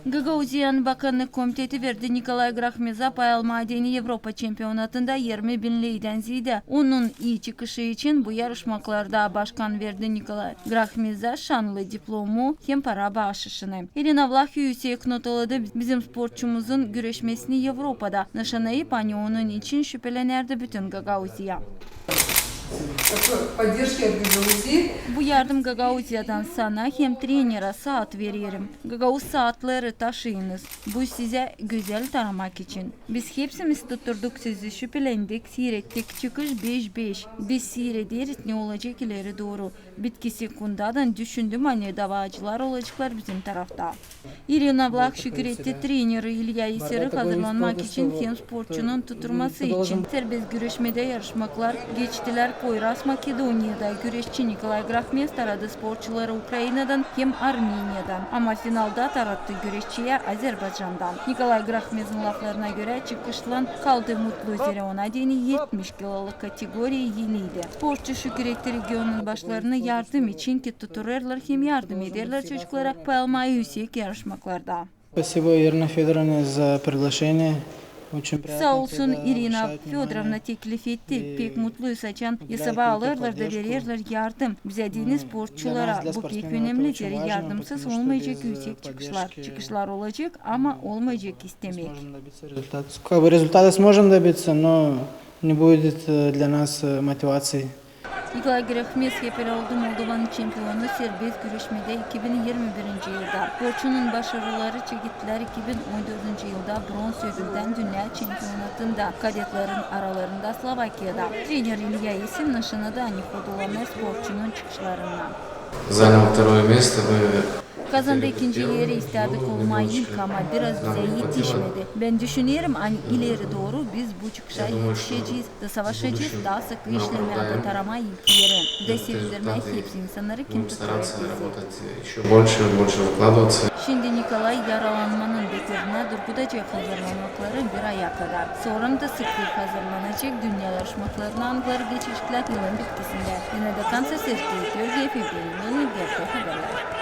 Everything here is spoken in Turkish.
Gagauzyan Bakanlık Komiteti verdi Nikolay Grakhmeza Payal Madeni Avrupa Çempionatında 20 bin leyden ziyade. Onun iyi çıkışı için bu yarışmalarda başkan verdi Nikolay Grakhmeza şanlı diplomu hem para bağışışını. Irina Vlahiyusek notaladı bizim sporçumuzun güreşmesini Avrupa'da nişanlayıp onun için şüphelenerdi bütün Gagauzya. Bu yardım Gagauzya'dan sana hem trenera saat veririm. Gagauz saatleri taşıyınız. Bu size güzel taramak için. Biz hepsimiz tutturduk sizi, şüphelendik, seyrettik. Çıkış 5-5. Biz seyrederiz ne olacak ileri doğru. Bitki sekundadan düşündüm hani davacılar olacaklar bizim tarafta. Irina Vlah şükür etti treneri İlya İser'i hazırlanmak için hem sporçunun tutturması için. Serbest güreşmede yarışmaklar geçtiler. Poyraz Makedonya'da güreşçi Nikolay Grakhmez taradı sporcuları Ukrayna'dan hem Armenia'dan. Ama finalda tarattı güreşçiye Azerbaycan'dan. Nikolay Grakhmez'in laflarına göre çıkışlan kaldı mutlu zira ona deni 70 kiloluk kategoriye yeniydi. Sporcu şükür etti regionun başlarına yardım için ki tutururlar hem yardım ederler çocuklara payalmaya yüksek yarışmaklarda. Спасибо, Ирина Федоровна, за приглашение. Sağ olsun Irina Fyodorovna teklif etti. Pek mutluyuz açan. Yasaba alırlar da verirler yardım. Bize dini sporçulara bu pek önemlidir. Yardımsız olmayacak yüksek çıkışlar. Çıkışlar olacak ama olmayacak istemek. Результата сможем добиться, но не будет для нас мотивации. Nikolay Grakhmez hepel oldu Moldova'nın şampiyonu serbest güreşmede 2021 yılda. Sporçunun başarıları çekitler 2014 yılda bronz ödülden dünya şampiyonatında kadetlerin aralarında Slovakya'da. Trener İlya Isin nişanadı Anihodolama sporçunun çıkışlarından. Занял второе место. Kazandı ikinci yeri isterdik olmayı ilk ama biraz bize yetişmedi. Ben düşünüyorum hani ileri doğru biz bu çıkışa yetişeceğiz, da savaşacağız, daha sık işlemeye de tarama ilk yeri. De sevdirmek hepsi insanları kim tutuyor bizi. Şimdi Nikolay yaralanmanın beterine durgudacak hazırlanmakları bir aya kadar. Sonra da sıklık hazırlanacak dünya yarışmaklarına anıları geçecekler yılın bitkisinde. Yine de kanser sertifikatı Georgiy Fevdalinin gerçek haberler.